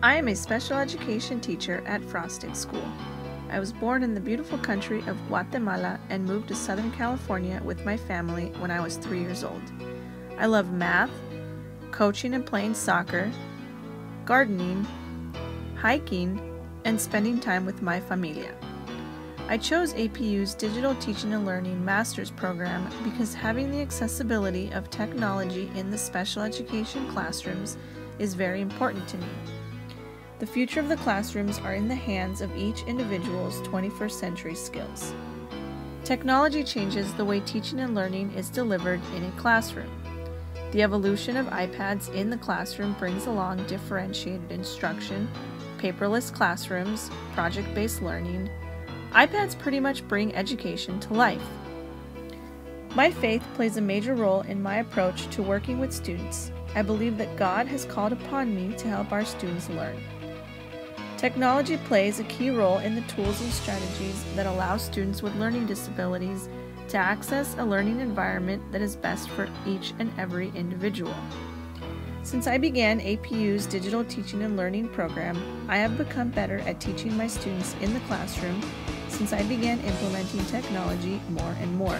I am a special education teacher at Frosted School. I was born in the beautiful country of Guatemala and moved to Southern California with my family when I was 3 years old. I love math, coaching and playing soccer, gardening, hiking, and spending time with my familia. I chose APU's Digital Teaching and Learning Master's Program because having the accessibility of technology in the special education classrooms is very important to me. The future of the classrooms are in the hands of each individual's 21st century skills. Technology changes the way teaching and learning is delivered in a classroom. The evolution of iPads in the classroom brings along differentiated instruction, paperless classrooms, project-based learning. iPads pretty much bring education to life. My faith plays a major role in my approach to working with students. I believe that God has called upon me to help our students learn. Technology plays a key role in the tools and strategies that allow students with learning disabilities to access a learning environment that is best for each and every individual. Since I began APU's Digital Teaching and Learning program, I have become better at teaching my students in the classroom since I began implementing technology more and more.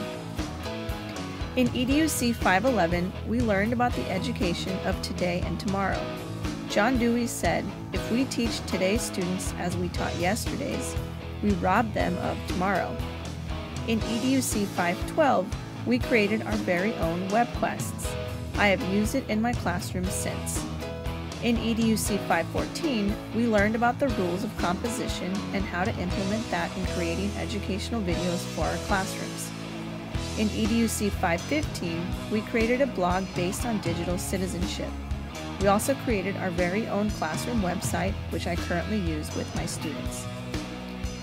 In EDUC 511, we learned about the education of today and tomorrow. John Dewey said, "If we teach today's students as we taught yesterday's, we rob them of tomorrow." In EDUC 512, we created our very own web quests. I have used it in my classroom since. In EDUC 514, we learned about the rules of composition and how to implement that in creating educational videos for our classrooms. In EDUC 515, we created a blog based on digital citizenship. We also created our very own classroom website, which I currently use with my students.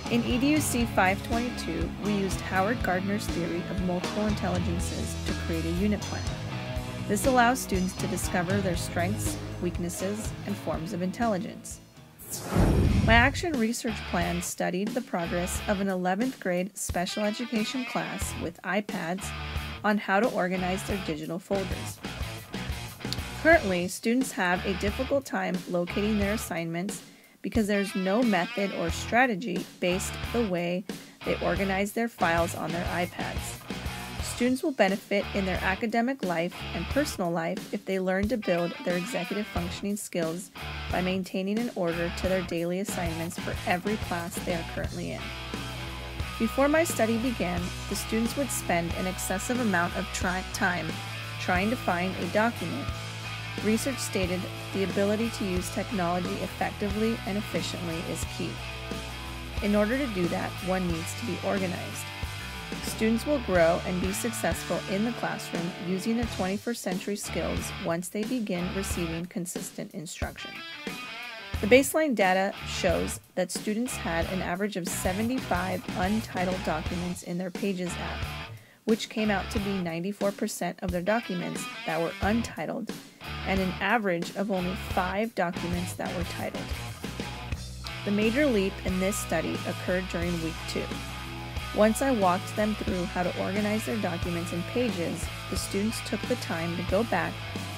In EDUC 522, we used Howard Gardner's theory of multiple intelligences to create a unit plan. This allows students to discover their strengths, weaknesses, and forms of intelligence. My action research plan studied the progress of an 11th grade special education class with iPads on how to organize their digital folders. Currently, students have a difficult time locating their assignments because there's no method or strategy based the way they organize their files on their iPads. Students will benefit in their academic life and personal life if they learn to build their executive functioning skills by maintaining an order to their daily assignments for every class they are currently in. Before my study began, the students would spend an excessive amount of time trying to find a document. Research stated the ability to use technology effectively and efficiently is key. In order to do that, one needs to be organized. Students will grow and be successful in the classroom using their 21st century skills once they begin receiving consistent instruction. The baseline data shows that students had an average of 75 untitled documents in their Pages app, which came out to be 94% of their documents that were untitled, and an average of only 5 documents that were titled. The major leap in this study occurred during week 2. Once I walked them through how to organize their documents in Pages, the students took the time to go back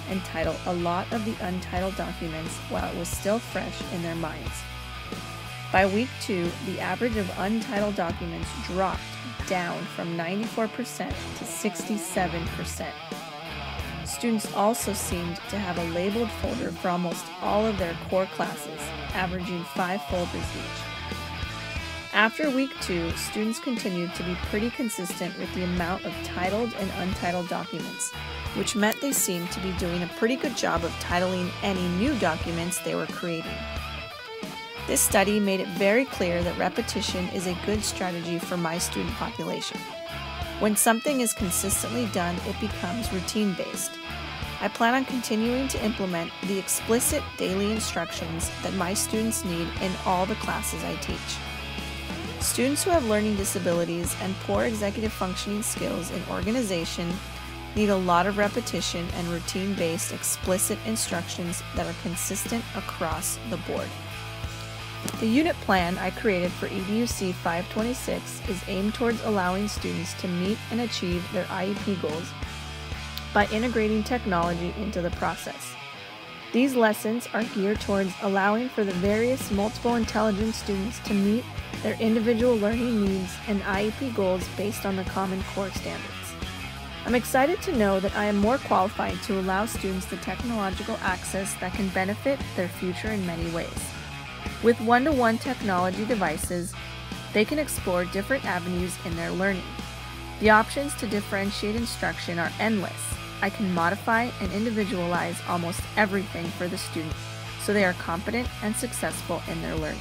and title a lot of the untitled documents while it was still fresh in their minds. By week 2, the average of untitled documents dropped down from 94% to 67%. Students also seemed to have a labeled folder for almost all of their core classes, averaging 5 folders each. After week 2, students continued to be pretty consistent with the amount of titled and untitled documents, which meant they seemed to be doing a pretty good job of titling any new documents they were creating. This study made it very clear that repetition is a good strategy for my student population. When something is consistently done, it becomes routine-based. I plan on continuing to implement the explicit daily instructions that my students need in all the classes I teach. Students who have learning disabilities and poor executive functioning skills in organization need a lot of repetition and routine-based explicit instructions that are consistent across the board. The unit plan I created for EDUC 526 is aimed towards allowing students to meet and achieve their IEP goals by integrating technology into the process. These lessons are geared towards allowing for the various multiple intelligence students to meet their individual learning needs and IEP goals based on the Common Core standards. I'm excited to know that I am more qualified to allow students the technological access that can benefit their future in many ways. With one-to-one technology devices, they can explore different avenues in their learning. The options to differentiate instruction are endless. I can modify and individualize almost everything for the student so they are competent and successful in their learning.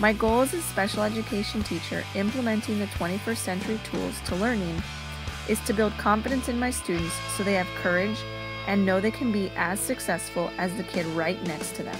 My goal as a special education teacher implementing the 21st century tools to learning is to build confidence in my students so they have courage and know they can be as successful as the kid right next to them.